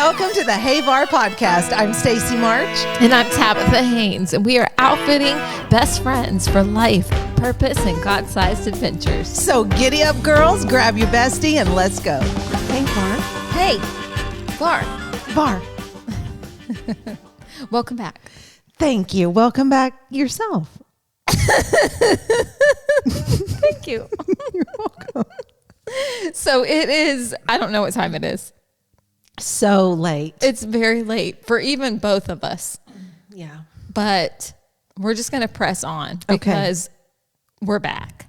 welcome to the Havar podcast. I'm Stacy March. And I'm Tabitha Haynes, and we are outfitting best friends for life, purpose, and God-sized adventures. So giddy up, girls, grab your bestie, and let's go. Hey, Var. Hey, Var. Var. Welcome back. Thank you. Welcome back yourself. Thank you. You're welcome. So it is, I don't know what time it is. So late. It's very late for even both of us. Yeah. But we're just going to press on Okay. because we're back.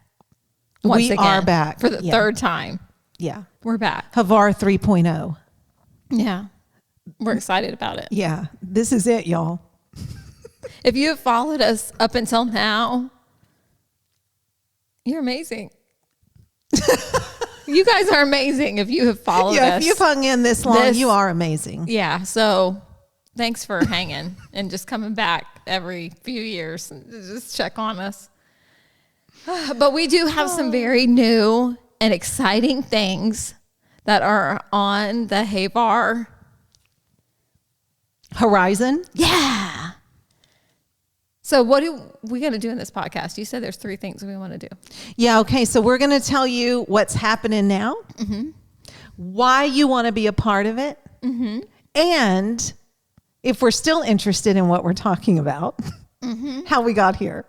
We are back. For the third time. Yeah. We're back. Havar 3.0. Yeah. We're excited about it. Yeah. This is it, y'all. If you have followed us up until now, you're amazing. You guys are amazing if you have followed us. If you've hung in this long, you are amazing. Yeah. So thanks for hanging and just coming back every few years and just check on us. But we do have some very new and exciting things that are on the Havar horizon. Yeah. So what are we going to do in this podcast? You said there's 3 things we want to do. Yeah, okay. So we're going to tell you what's happening now, why you want to be a part of it, and if we're still interested in what we're talking about, how we got here.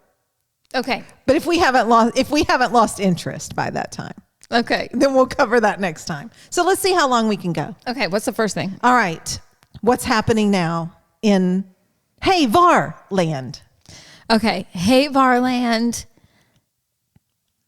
Okay. But if we haven't lost interest by that time, Okay. then we'll cover that next time. So let's see how long we can go. Okay. What's the first thing? All right. What's happening now in Havar land? Okay. Hey, Varland.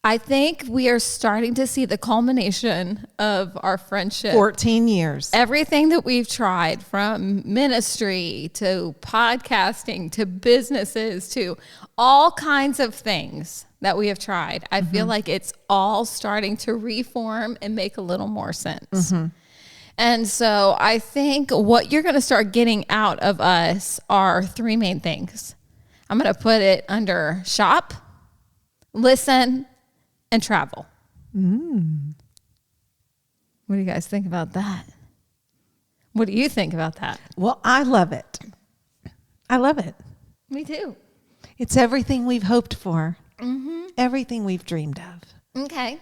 I think we are starting to see the culmination of our friendship. 14 years. Everything that we've tried, from ministry to podcasting to businesses to all kinds of things that we have tried. I feel like it's all starting to reform and make a little more sense. And so I think what you're going to start getting out of us are 3 main things. I'm going to put it under shop, listen, and travel. What do you guys think about that? What do you think about that? Well, I love it. I love it. Me too. It's everything we've hoped for. Everything we've dreamed of. Okay.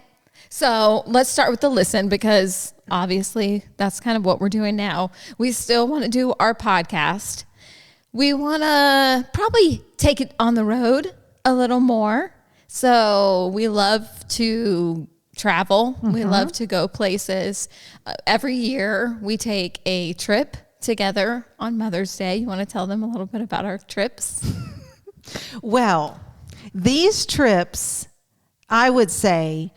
So let's start with the listen, because obviously that's kind of what we're doing now. We still want to do our podcast. We want to probably take it on the road a little more. So we love to travel. We love to go places. Every year we take a trip together on Mother's Day. You want to tell them a little bit about our trips? Well, these trips, I would say,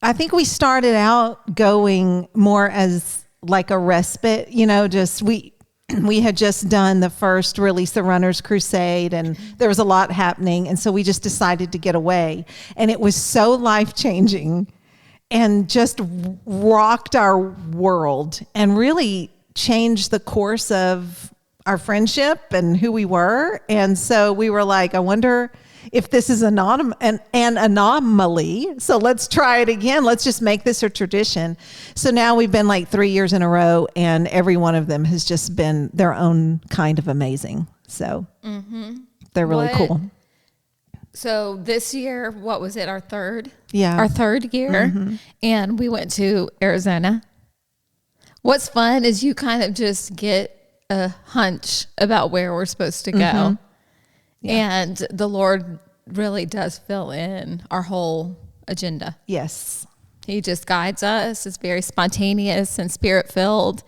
I think we started out going more as like a respite, just we had just done the first Release the Runners crusade, and there was a lot happening. And so we just decided to get away, and it was so life-changing and just rocked our world and really changed the course of our friendship and who we were. And so we were like, I wonder if this is an anomaly. So let's try it again. Let's just make this a tradition. So now we've been like 3 years in a row, and every one of them has just been their own kind of amazing. So they're really cool. So this year, what was it? Our third? Yeah. Our third year. And we went to Arizona. What's fun is you kind of just get a hunch about where we're supposed to go. And the Lord really does fill in our whole agenda. Yes. He just guides us. It's very spontaneous and spirit-filled.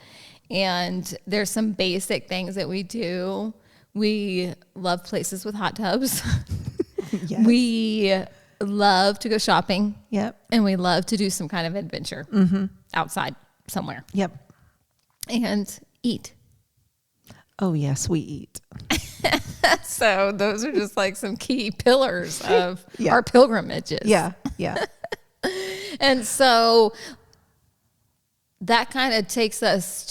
And there's some basic things that we do. We love places with hot tubs. Yes. We love to go shopping. Yep. And we love to do some kind of adventure outside somewhere. Yep. And eat. Oh, yes, we eat. So those are just like some key pillars of our pilgrimages. Yeah, yeah. And so that kind of takes us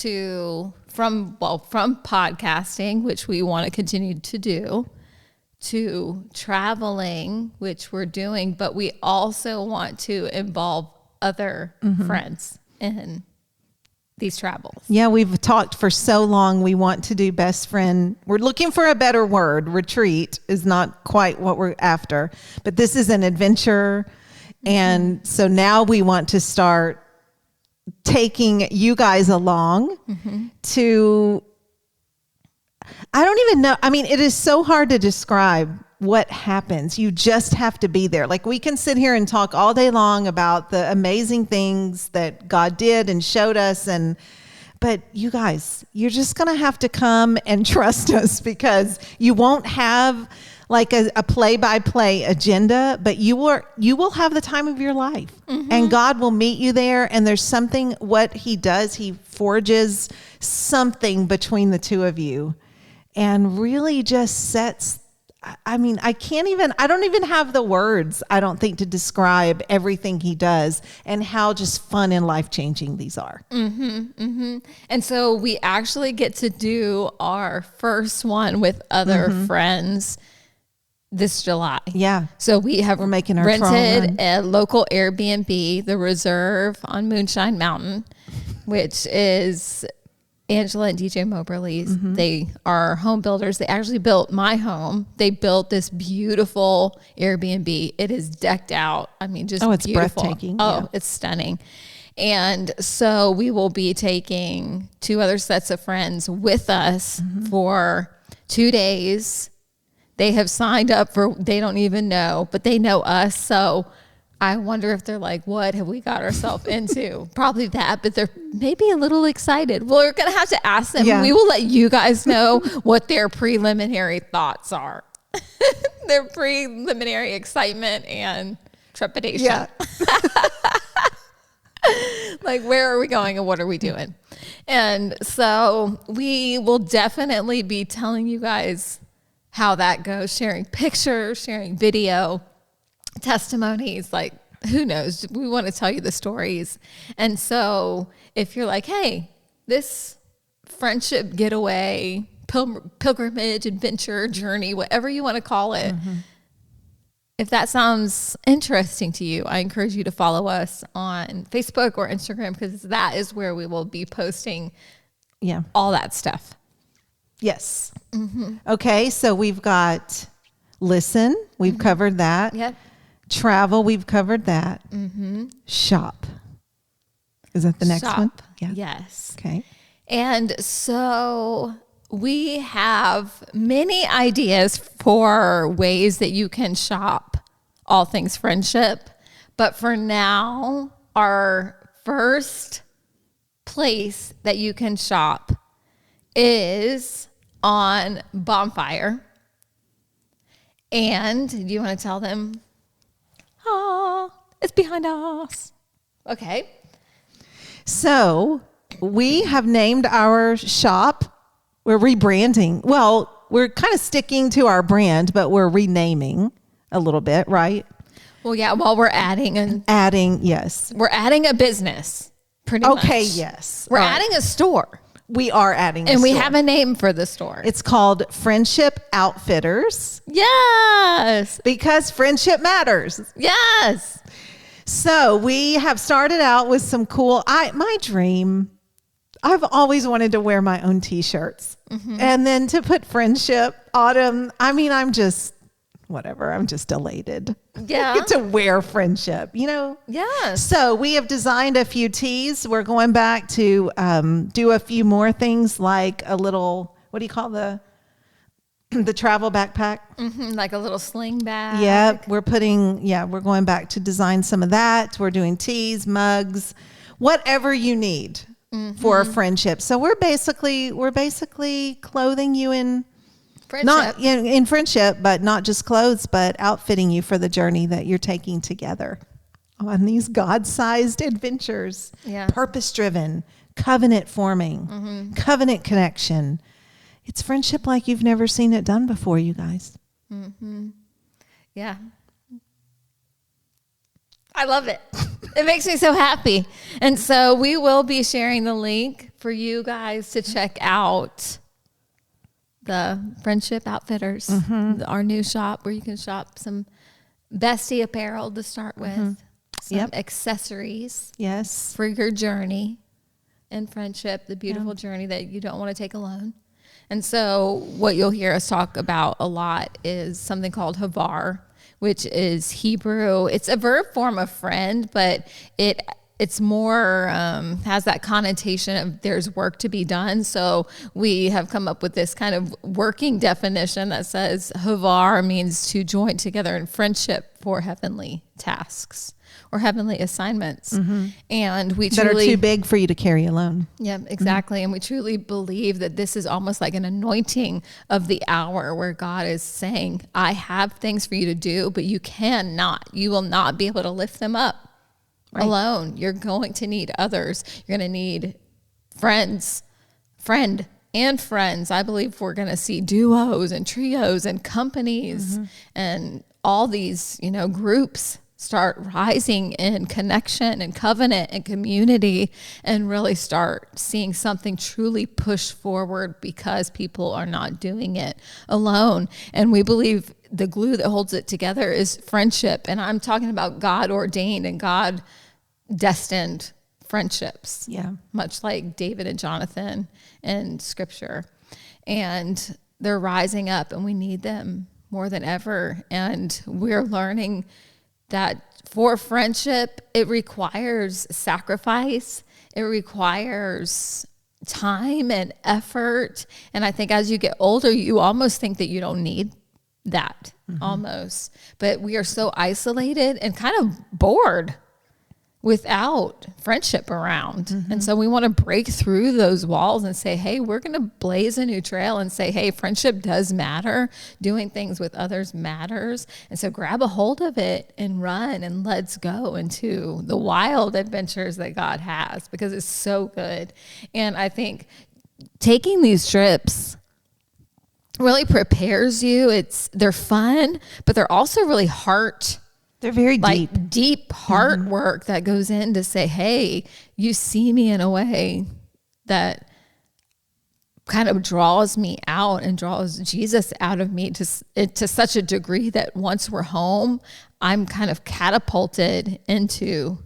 from podcasting, which we want to continue to do, to traveling, which we're doing, but we also want to involve other friends in these travels. Yeah, we've talked for so long. We want to do best friend. We're looking for a better word. Retreat is not quite what we're after, but this is an adventure. And so now we want to start taking you guys along to, I don't even know. I mean, it is so hard to describe what happens. You just have to be there. Like, we can sit here and talk all day long about the amazing things that God did and showed us. But you guys, you're just going to have to come and trust us, because you won't have like a play-by-play agenda, but you will have the time of your life, and God will meet you there. And there's something, what he does, he forges something between the two of you, and really just sets, I mean, I don't even have the words, I don't think, to describe everything he does and how just fun and life-changing these are. And so we actually get to do our first one with other friends this July. Yeah. So we're making our rented a local Airbnb, the Reserve on Moonshine Mountain, which is Angela and DJ Moberly's. They are home builders. They actually built my home. They built this beautiful Airbnb. It is decked out. I mean, just it's beautiful. breathtaking. Oh, Yeah. it's stunning. And so we will be taking 2 other sets of friends with us for 2 days. They have signed up for, they don't even know, but they know us. So I wonder if they're like, what have we got ourselves into? Probably that, but they're maybe a little excited. Well, we're going to have to ask them. Yeah. We will let you guys know what their preliminary thoughts are. Their preliminary excitement and trepidation. Yeah. Like, where are we going and what are we doing? And so we will definitely be telling you guys how that goes, sharing pictures, sharing video, testimonies, like, who knows? We want to tell you the stories. And so if you're like, hey, this friendship getaway, pilgrimage, adventure, journey, whatever you want to call it, if that sounds interesting to you, I encourage you to follow us on Facebook or Instagram, because that is where we will be posting all that stuff. Yes. Okay, so we've got listen. We've covered that. Yep. Travel. We've covered that. Shop. Is that the next one? Yeah. Yes. Okay. And so we have many ideas for ways that you can shop all things friendship. But for now, our first place that you can shop is on Bonfire. And do you want to tell them? It's behind us. Okay. So we have named our shop. We're rebranding. Well, we're kind of sticking to our brand, but we're renaming a little bit, right? Well, yeah. Well, we're adding yes. we're adding a business. Pretty much. Okay. Yes. We're All right. adding a store. We are adding, And we have a name for the store. It's called Friendship Outfitters, Yes. because friendship matters. Yes. So we have started out with some cool, my dream, I've always wanted to wear my own t-shirts, and then to put friendship autumn. I mean, I'm just, whatever. I'm just elated. Yeah. Get to wear friendship, Yes. So we have designed a few tees. We're going back to do a few more things, like a little, what do you call the travel backpack? Like a little sling bag. Yep. We're going back to design some of that. We're doing tees, mugs, whatever you need for a friendship. So we're basically clothing you in Friendship. not in friendship, but not just clothes, but outfitting you for the journey that you're taking together on these God-sized adventures. Yeah. Purpose-driven, covenant forming, covenant connection. It's friendship like you've never seen it done before, you guys. Yeah. I love it. It makes me so happy. And so we will be sharing the link for you guys to check out the Friendship Outfitters, our new shop where you can shop some bestie apparel to start with, some accessories Yes. for your journey. in friendship, the beautiful journey that you don't want to take alone. And so what you'll hear us talk about a lot is something called Havar, which is Hebrew. It's a verb form of friend, but it's more, has that connotation of there's work to be done. So we have come up with this kind of working definition that says Havar means to join together in friendship for heavenly tasks or heavenly assignments. And we that truly are too big for you to carry alone. Yeah, exactly. And we truly believe that this is almost like an anointing of the hour where God is saying, I have things for you to do, but you will not be able to lift them up alone. You're going to need others. You're going to need friend and friends. I believe we're going to see duos and trios and companies and all these, groups start rising in connection and covenant and community and really start seeing something truly push forward because people are not doing it alone. And we believe the glue that holds it together is friendship. And I'm talking about God ordained and God destined friendships. Yeah. Much like David and Jonathan in scripture. And they're rising up and we need them more than ever. And we're learning that for friendship, it requires sacrifice. It requires time and effort. And I think as you get older, you almost think that you don't need that almost. But we are so isolated and kind of bored without friendship around. And so we want to break through those walls and say, hey, we're going to blaze a new trail and say, hey, friendship does matter. Doing things with others matters. And so grab a hold of it and run and let's go into the wild adventures that God has because it's so good. And I think taking these trips really prepares you. They're fun, but they're also really They're very deep. Deep heart work that goes in to say, hey, you see me in a way that kind of draws me out and draws Jesus out of me to such a degree that once we're home, I'm kind of catapulted into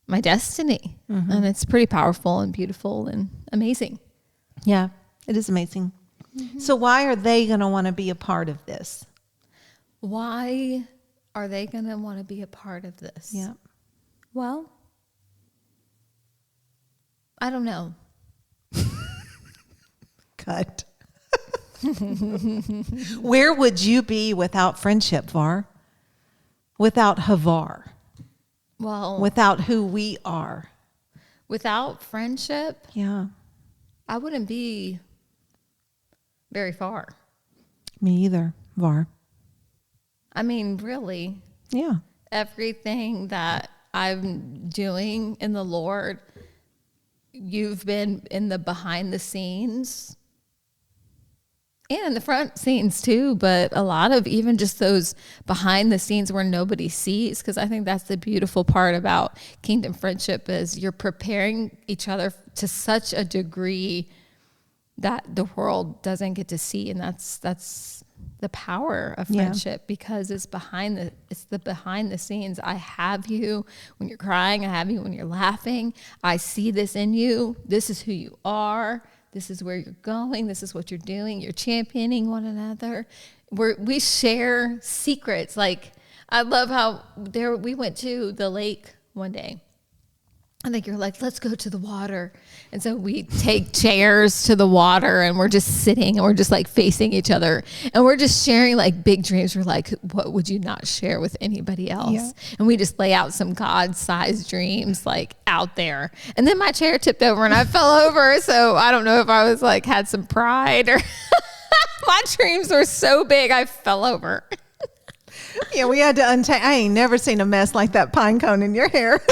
my destiny. And it's pretty powerful and beautiful and amazing. Yeah, it is amazing. So why are they going to want to be a part of this? Why are they going to want to be a part of this? Yeah. Well, I don't know. Cut. Where would you be without friendship, Var? Without Havar? Well, Without who we are? without friendship, Yeah. I wouldn't be very far. Me either, Var. I mean, really, Yeah. everything that I'm doing in the Lord, you've been in the behind the scenes and in the front scenes too, but a lot of even just those behind the scenes where nobody sees, because I think that's the beautiful part about kingdom friendship is you're preparing each other to such a degree that the world doesn't get to see, and that's the power of friendship because it's the behind the scenes. I have you when you're crying. I have you when you're laughing. I see this in you. This is who you are. This is where you're going. This is what you're doing. You're championing one another. We share secrets. Like I love how we went to the lake one day. I think you're like, let's go to the water. And so we take chairs to the water and we're just sitting and we're just like facing each other. And we're just sharing like big dreams. We're like, what would you not share with anybody else? Yeah. And we just lay out some God-sized dreams like out there. And then my chair tipped over and I fell over. So I don't know if I was like, had some pride or my dreams were so big, I fell over. Yeah, we had to untangle. I ain't never seen a mess like that pine cone in your hair.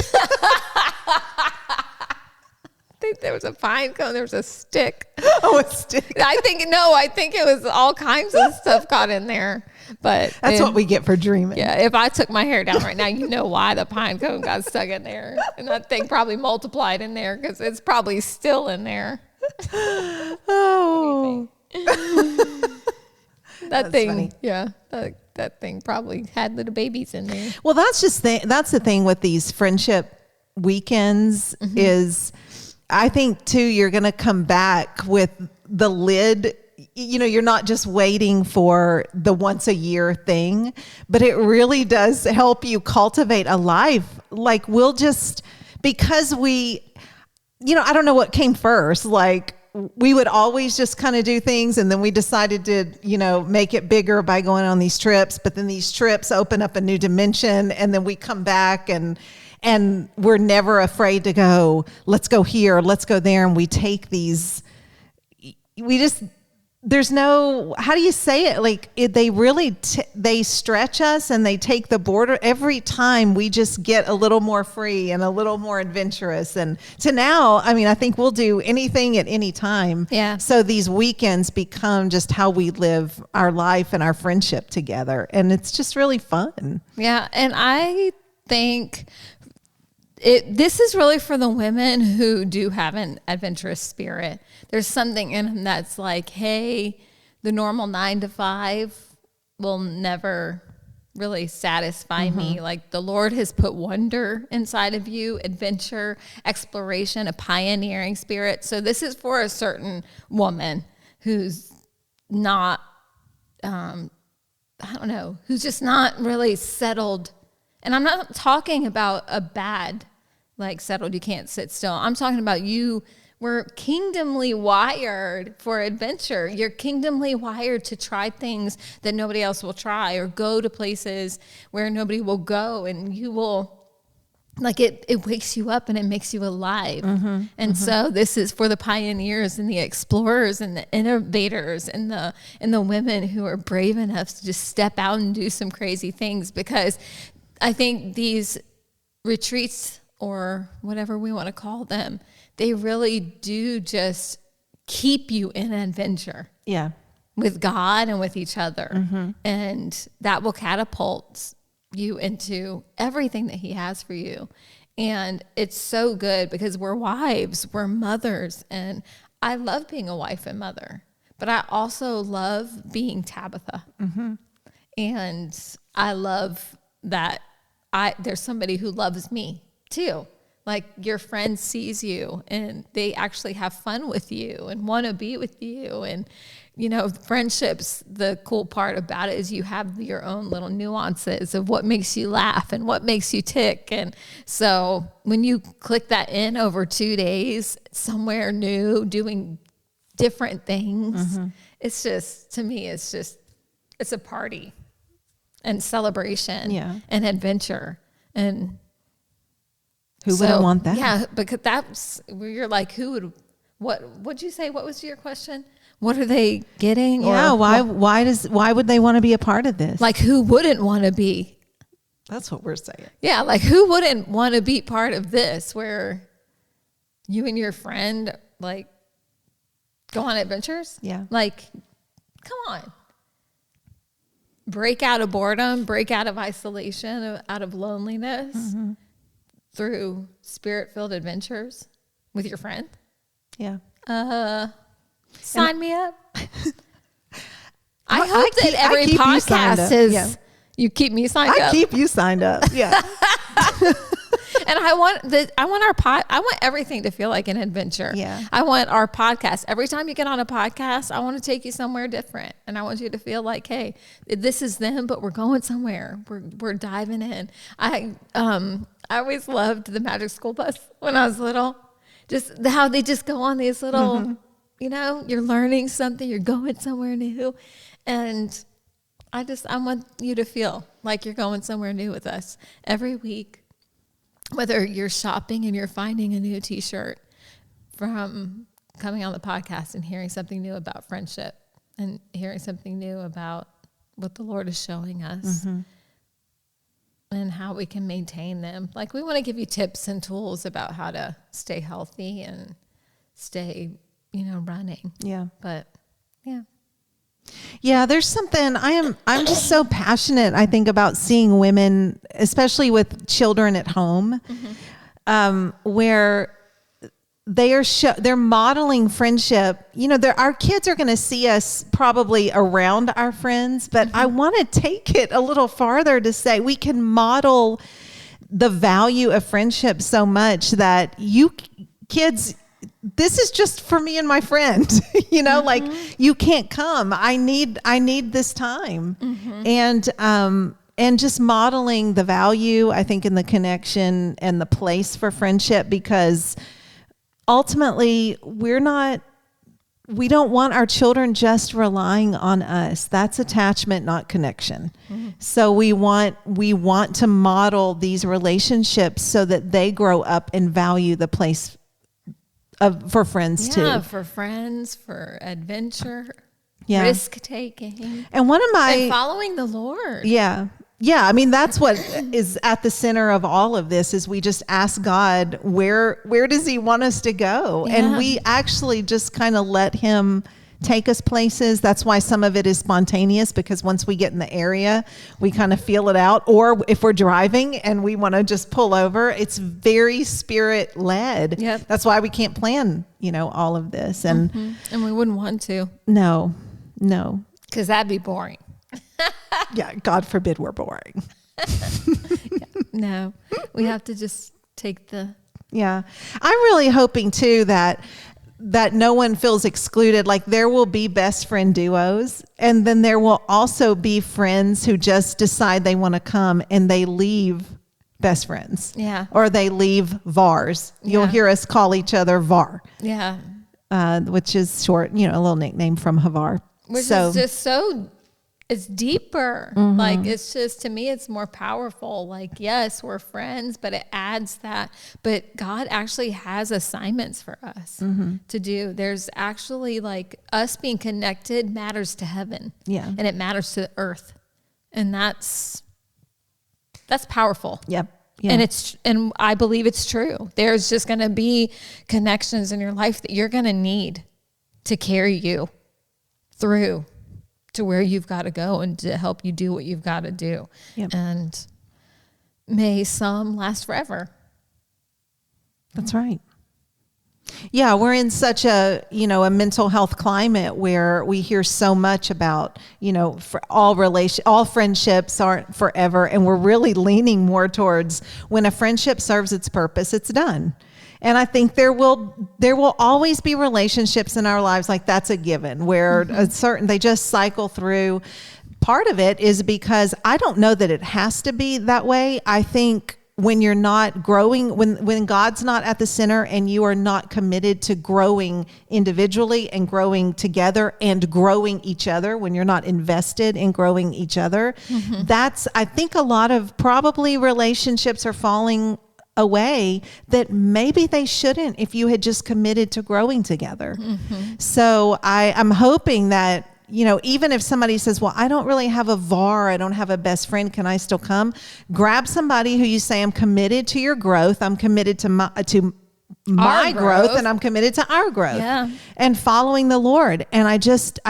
I think there was a pine cone. There was a stick. Oh, a stick. I think it was all kinds of stuff got in there. But that's what we get for dreaming. Yeah, if I took my hair down right now, you know why the pine cone got stuck in there. And that thing probably multiplied in there because it's probably still in there. Oh. That's funny. Yeah. That thing probably had little babies in there. Well, that's the thing with these friendship weekends is I think too, you're going to come back with the lid. You're not just waiting for the once a year thing, but it really does help you cultivate a life. Like because I don't know what came first. Like we would always just kind of do things. And then we decided to, make it bigger by going on these trips. But then these trips open up a new dimension, and then we come back and we're never afraid to go, let's go here, let's go there. And we take these, there's no, how do you say it? Like they really, they stretch us and they take the border. Every time we just get a little more free and a little more adventurous. And to now, I think we'll do anything at any time. Yeah. So these weekends become just how we live our life and our friendship together. And it's just really fun. Yeah. And I think this is really for the women who do have an adventurous spirit. There's something in them that's like, hey, the normal 9 to 5 will never really satisfy me. Like the Lord has put wonder inside of you, adventure, exploration, a pioneering spirit. So this is for a certain woman who's not, who's just not really settled. And I'm not talking about a bad, like settled, you can't sit still. I'm talking about you were kingdomly wired for adventure. You're kingdomly wired to try things that nobody else will try, or go to places where nobody will go. And you will, like it wakes you up and it makes you alive. And so this is for the pioneers and the explorers and the innovators and the women who are brave enough to just step out and do some crazy things, because I think these retreats, or whatever we want to call them, they really do just keep you in adventure. Yeah. With God and with each other. And that will catapult you into everything that he has for you. And it's so good because we're wives, we're mothers, and I love being a wife and mother, but I also love being Tabitha. And I love that there's somebody who loves me too. Like your friend sees you and they actually have fun with you and want to be with you. And, friendships, the cool part about it is you have your own little nuances of what makes you laugh and what makes you tick. And so when you click that in over 2 days, somewhere new, doing different things, it's just, to me, it's a party and celebration and adventure. And who wouldn't want that? Yeah, because that's where you're like, what'd you say? What was your question? What are they getting? Yeah, why would they want to be a part of this? Like who wouldn't want to be? That's what we're saying. Yeah, like who wouldn't want to be part of this, where you and your friend like go on adventures? Yeah. Like, come on. Break out of boredom, break out of isolation, out of loneliness through spirit-filled adventures with your friend. Yeah. Sign me up. I hope that every podcast is, you keep me signed up. I keep you signed up. Yeah. And I want everything to feel like an adventure. Yeah. I want our podcast. Every time you get on a podcast, I want to take you somewhere different. And I want you to feel like, hey, this is them, but we're going somewhere. We're diving in. I always loved the Magic School Bus when I was little. Just how they just go on these little, you're learning something, you're going somewhere new. And I want you to feel like you're going somewhere new with us every week. Whether you're shopping and you're finding a new t-shirt from coming on the podcast and hearing something new about friendship and hearing something new about what the Lord is showing us and how we can maintain them. Like we want to give you tips and tools about how to stay healthy and stay, running. Yeah. But yeah. Yeah, there's something I'm just so passionate, I think, about seeing women, especially with children at home, where they're modeling friendship. Our kids are going to see us probably around our friends, but I want to take it a little farther to say we can model the value of friendship so much that you kids, this is just for me and my friend, like you can't come. I need this time. And just modeling the value, I think, in the connection and the place for friendship, because ultimately we don't want our children just relying on us. That's attachment, not connection. So we want to model these relationships so that they grow up and value the place for friends too. Yeah, for friends, for adventure, risk taking, and following the Lord. Yeah, I mean, that's what is at the center of all of this, is we just ask God, where does he want us to go? Yeah. And we actually just kind of let him take us places. That's why some of it is spontaneous, because once we get in the area, we kind of feel it out. Or if we're driving and we want to just pull over, it's very spirit led. Yep. That's why we can't plan, all of this. And we wouldn't want to. No. Because that'd be boring. Yeah, God forbid we're boring. No, we have to just take the... Yeah. I'm really hoping too that no one feels excluded. Like, there will be best friend duos, and then there will also be friends who just decide they want to come and they leave best friends. Yeah. Or they leave VARs. You'll hear us call each other VAR. Yeah. Which is short, a little nickname from Havar. Which is just so... It's deeper. Like, it's just, to me, it's more powerful. Like, yes, we're friends, but it adds that. But God actually has assignments for us to do. There's actually, like, us being connected matters to heaven. Yeah. And it matters to the earth. And that's powerful. Yep. Yeah. And I believe it's true. There's just going to be connections in your life that you're going to need to carry you through to where you've got to go and to help you do what you've got to do. Yep. And may some last forever. That's right. Yeah, we're in such a mental health climate where we hear so much about, for all friendships aren't forever. And we're really leaning more towards, when a friendship serves its purpose, it's done. And I think there will always be relationships in our lives, like that's a given, where they just cycle through. Part of it is because I don't know that it has to be that way. I think when you're not growing, when God's not at the center and you are not committed to growing individually and growing together and growing each other, when you're not invested in growing each other, I think a lot of probably relationships are falling away that maybe they shouldn't if you had just committed to growing together. So I'm hoping that, even if somebody says, well, I don't really have a VAR, I don't have a best friend, can I still come? Grab somebody who you say, I'm committed to your growth, I'm committed to my growth, and I'm committed to our growth and following the Lord. And I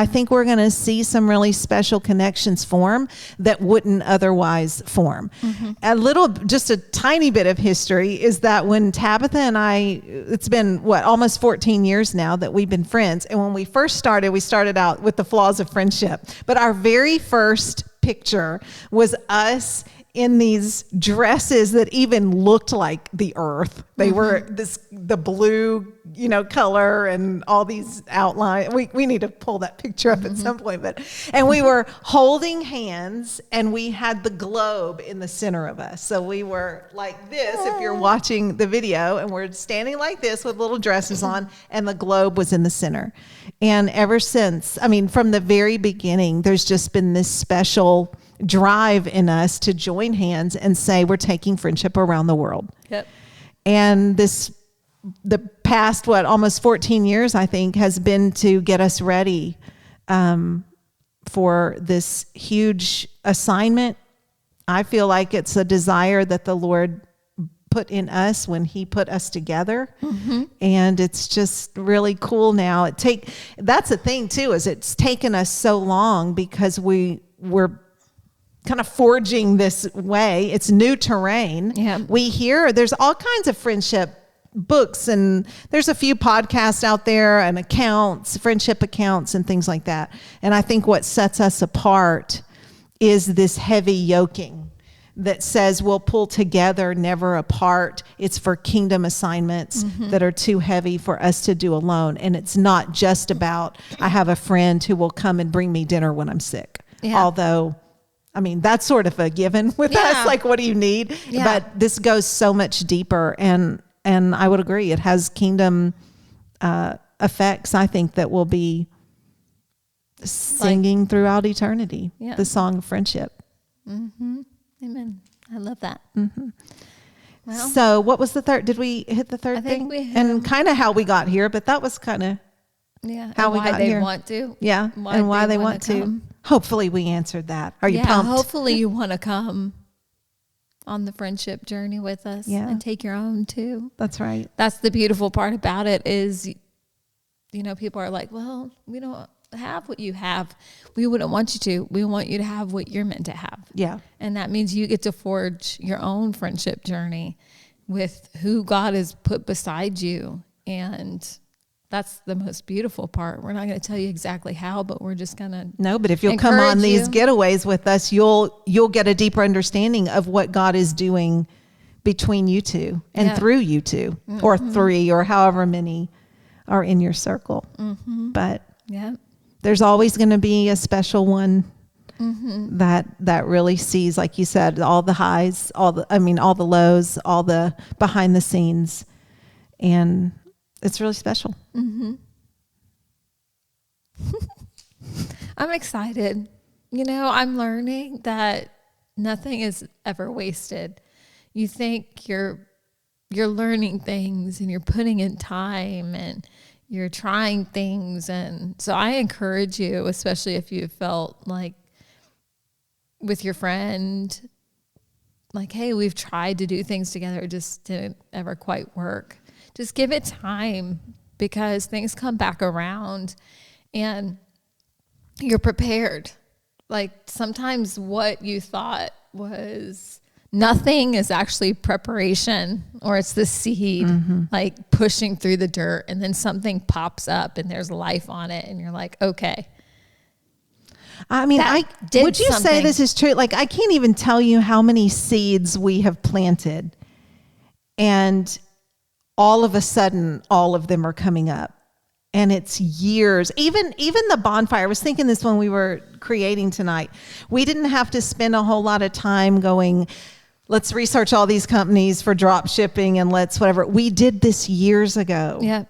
think we're going to see some really special connections form that wouldn't otherwise form. Just a tiny bit of history is that when Tabitha and I, it's been almost 14 years now that we've been friends. And when we first started, we started out with the flaws of friendship, but our very first picture was us in these dresses that even looked like the earth. They were the blue, color and all these outlines. We need to pull that picture up at some point, and we were holding hands and we had the globe in the center of us. So we were like this, if you're watching the video, and we're standing like this with little dresses on, and the globe was in the center. And ever since, from the very beginning, there's just been this special drive in us to join hands and say we're taking friendship around the world. Yep. And the past almost 14 years, I think, has been to get us ready for this huge assignment. I feel like it's a desire that the Lord put in us when he put us together. And it's just really cool now. That's the thing too, is it's taken us so long because we're kind of forging this way. It's new terrain. Yeah. There's all kinds of friendship books, and there's a few podcasts out there and friendship accounts and things like that. And I think what sets us apart is this heavy yoking that says we'll pull together, never apart. It's for kingdom assignments that are too heavy for us to do alone. And it's not just about, I have a friend who will come and bring me dinner when I'm sick. Yeah. Although, I mean, that's sort of a given with us. Like, what do you need? Yeah. But this goes so much deeper. And I would agree. It has kingdom effects, I think, that will be singing throughout eternity. Yeah. The song of friendship. Amen. I love that. Well, So what was the third? Did we hit the third I think thing? we hit And kind of how we got here, but that was kind of how and we why got they here. want to. Yeah. And why they wanna want to. come. Hopefully we answered that. Are you Yeah, pumped? hopefully you want to come on the friendship journey with us and take your own too. That's right. That's the beautiful part about it is, people are like, well, we don't have what you have. We wouldn't want you to. We want you to have what you're meant to have. Yeah. And that means you get to forge your own friendship journey with who God has put beside you. And that's the most beautiful part. We're not going to tell you exactly how, but we're just going to No, but if you'll come on these getaways with us, you'll get a deeper understanding of what God is doing between you two and through you two, or three, or however many are in your circle. But there's always going to be a special one that really sees, like you said, all the highs, all the lows, all the behind the scenes, and it's really special. I'm excited. I'm learning that nothing is ever wasted. You think you're learning things and you're putting in time and you're trying things. And so I encourage you, especially if you felt like with your friend, like, hey, we've tried to do things together, it just didn't ever quite work. Just give it time, because things come back around and you're prepared. Like, sometimes what you thought was nothing is actually preparation, or it's the seed, like pushing through the dirt, and then something pops up and there's life on it. And you're like, okay. I mean, would you say this is true? Like, I can't even tell you how many seeds we have planted, and all of a sudden, all of them are coming up. And it's years. Even the bonfire, I was thinking this when we were creating tonight. We didn't have to spend a whole lot of time going, let's research all these companies for drop shipping and let's whatever. We did this years ago. Yeah.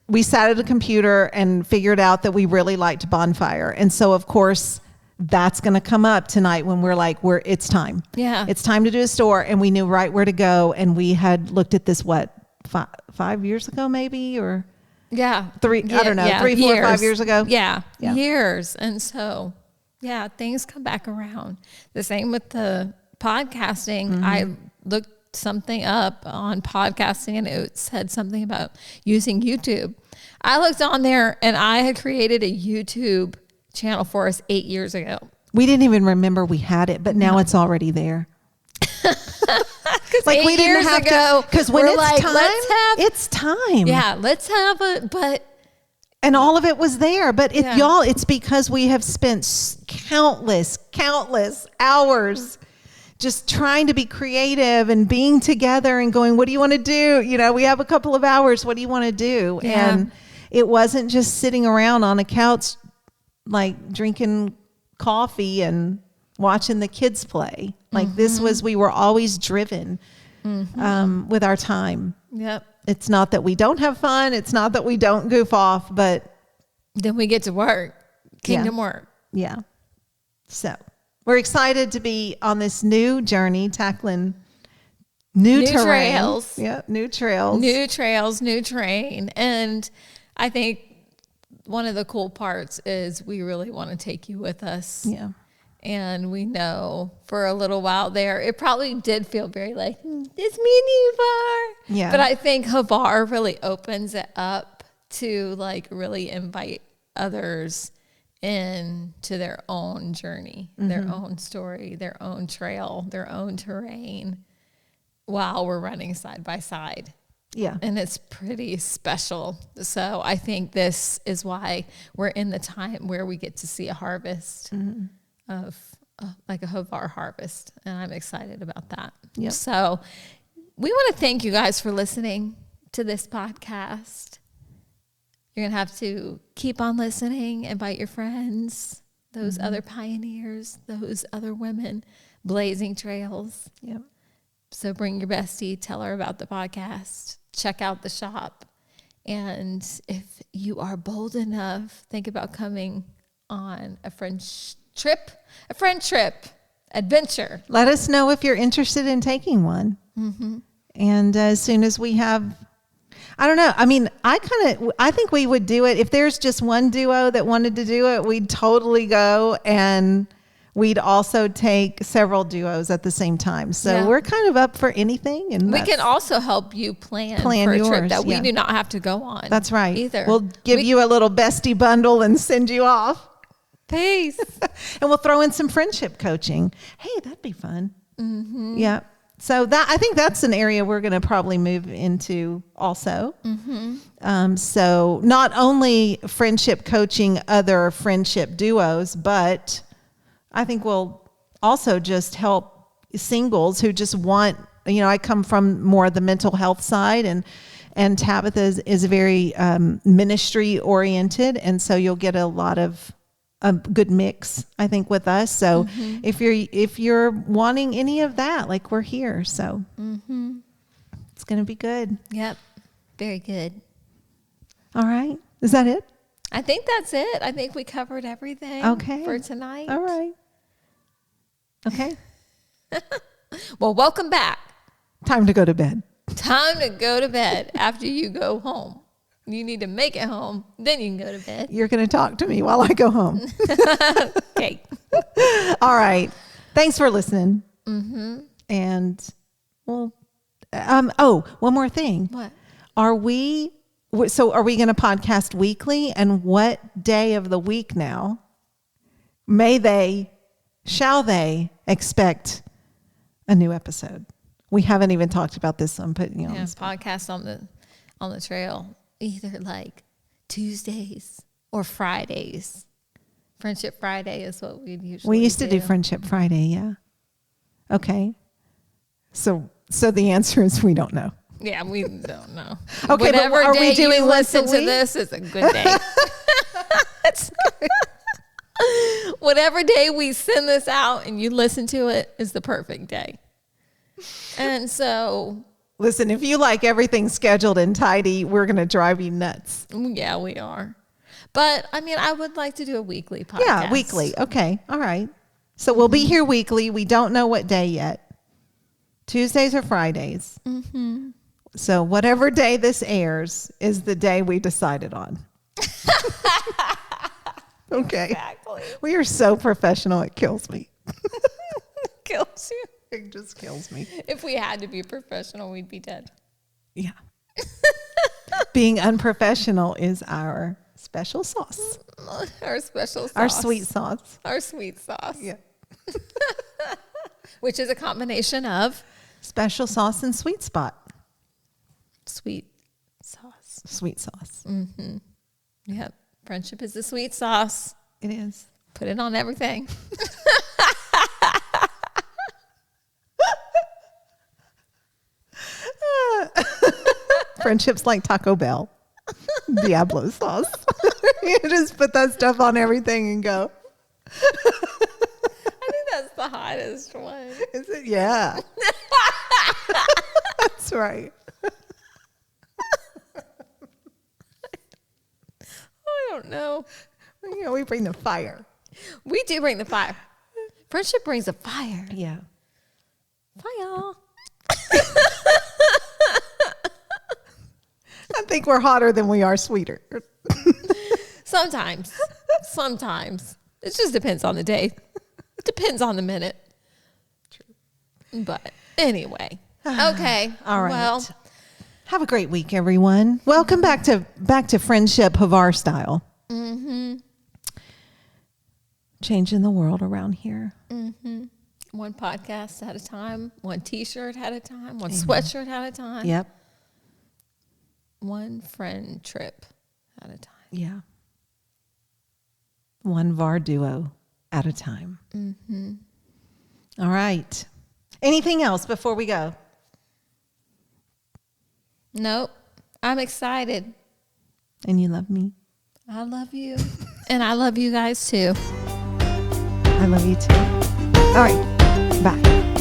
We sat at a computer and figured out that we really liked bonfire. And so, of course, that's going to come up tonight when we're like, it's time. Yeah. It's time to do a store. And we knew right where to go. And we had looked at this, 5 years ago, maybe, or... Yeah. 3, I don't know, 3, 4, 5 years ago. Yeah. Years. And so, things come back around. The same with the podcasting. I looked something up on podcasting and it said something about using YouTube. I looked on there and I had created a YouTube channel for us 8 years ago. We didn't even remember we had it, but now it's already there. Like, we didn't have to, because when it's time, it's time. Yeah, let's have it, and all of it was there. But y'all, it's because we have spent countless hours just trying to be creative and being together and going, what do you want to do? We have a couple of hours. What do you want to do? Yeah. And it wasn't just sitting around on a couch, like drinking coffee and watching the kids play. Like we were always driven with our time. Yep. It's not that we don't have fun. It's not that we don't goof off, but then we get to work, kingdom work. Yeah. So we're excited to be on this new journey, tackling new terrain. Trails. Yeah. New trails, new terrain. And I think one of the cool parts is we really want to take you with us. Yeah. And we know for a little while there, it probably did feel very like, it's me and you, Havar. Yeah. But I think Havar really opens it up to like really invite others into their own journey, their own story, their own trail, their own terrain while we're running side by side. Yeah. And it's pretty special. So I think this is why we're in the time where we get to see a harvest of like a Havar harvest, and I'm excited about that. Yep. So we want to thank you guys for listening to this podcast. You're going to have to keep on listening, invite your friends, those other pioneers, those other women blazing trails. Yep. So bring your bestie, tell her about the podcast, check out the shop. And if you are bold enough, think about coming on a friend trip adventure. Let us know if you're interested in taking one. Mm-hmm. And as soon as we have, I don't know. I mean, I think we would do it. If there's just one duo that wanted to do it, we'd totally go, and we'd also take several duos at the same time. So we're kind of up for anything. And we can also help you plan for a yours, trip that we do not have to go on. That's right. Either. We'll give you a little bestie bundle and send you off. Peace. And we'll throw in some friendship coaching. Hey, that'd be fun. Mm-hmm. Yeah. So I think that's an area we're going to probably move into also. Mm-hmm. So not only friendship coaching other friendship duos, but I think we'll also just help singles who just want, I come from more the mental health side, and Tabitha is very ministry oriented. And so you'll get a lot of a good mix, I think, with us. So if you're wanting any of that, like, we're here. So it's going to be good. Yep. Very good. All right. Is that it? I think that's it. I think we covered everything for tonight. All right. Okay. Well, welcome back. Time to go to bed. Time to go to bed after you go home. You need to make it home. Then you can go to bed. You're going to talk to me while I go home. Okay. All right. Thanks for listening. Mm-hmm. And, well, one more thing. What? Are we going to podcast weekly? And what day of the week now shall they expect a new episode? We haven't even talked about this. So I'm putting you on this podcast on the trail. Either like Tuesdays or Fridays. Friendship Friday is what we usually used to do Friendship Friday, yeah. Okay. So the answer is we don't know. Yeah, we don't know. Okay, whatever but are day we doing you once a listen to week? this is a good day. Whatever day we send this out and you listen to it is the perfect day. And so, listen, if you like everything scheduled and tidy, we're going to drive you nuts. yeah, we are. But I mean, I would like to do a weekly podcast. Yeah, weekly. Okay. All right. So we'll be here weekly. We don't know what day yet. Tuesdays or Fridays. Mm-hmm. So whatever day this airs is the day we decided on. Okay. Exactly. We are so professional. It kills me. Kills you. It just kills me. If we had to be professional, we'd be dead. Yeah. Being unprofessional is our special sauce. Our special sauce. Our sweet sauce. Our sweet sauce. Yeah. Which is a combination of Special sauce and sweet spot. sweet sauce. Sweet sauce. Mm-hmm. Yep. Friendship is the sweet sauce. It is. Put it on everything. Friendship's like Taco Bell. Diablo sauce. You just put that stuff on everything and go. I think that's the hottest one. Is it? Yeah. That's right. I don't know. You know, we bring the fire. We do bring the fire. Friendship brings the fire. Yeah. Fire. I think we're hotter than we are sweeter. Sometimes. Sometimes. It just depends on the day. It depends on the minute. True. But anyway. Okay. All right. Well, have a great week, everyone. Welcome back to Friendship Havar style. Mm-hmm. Changing the world around here. mm-hmm. One podcast at a time. One T-shirt at a time. One sweatshirt at a time. Yep. One friend trip at a time. Yeah. One VAR duo at a time. All right. Anything else before we go? Nope. I'm excited. And you love me? I love you. And I love you guys too. I love you too. All right. Bye.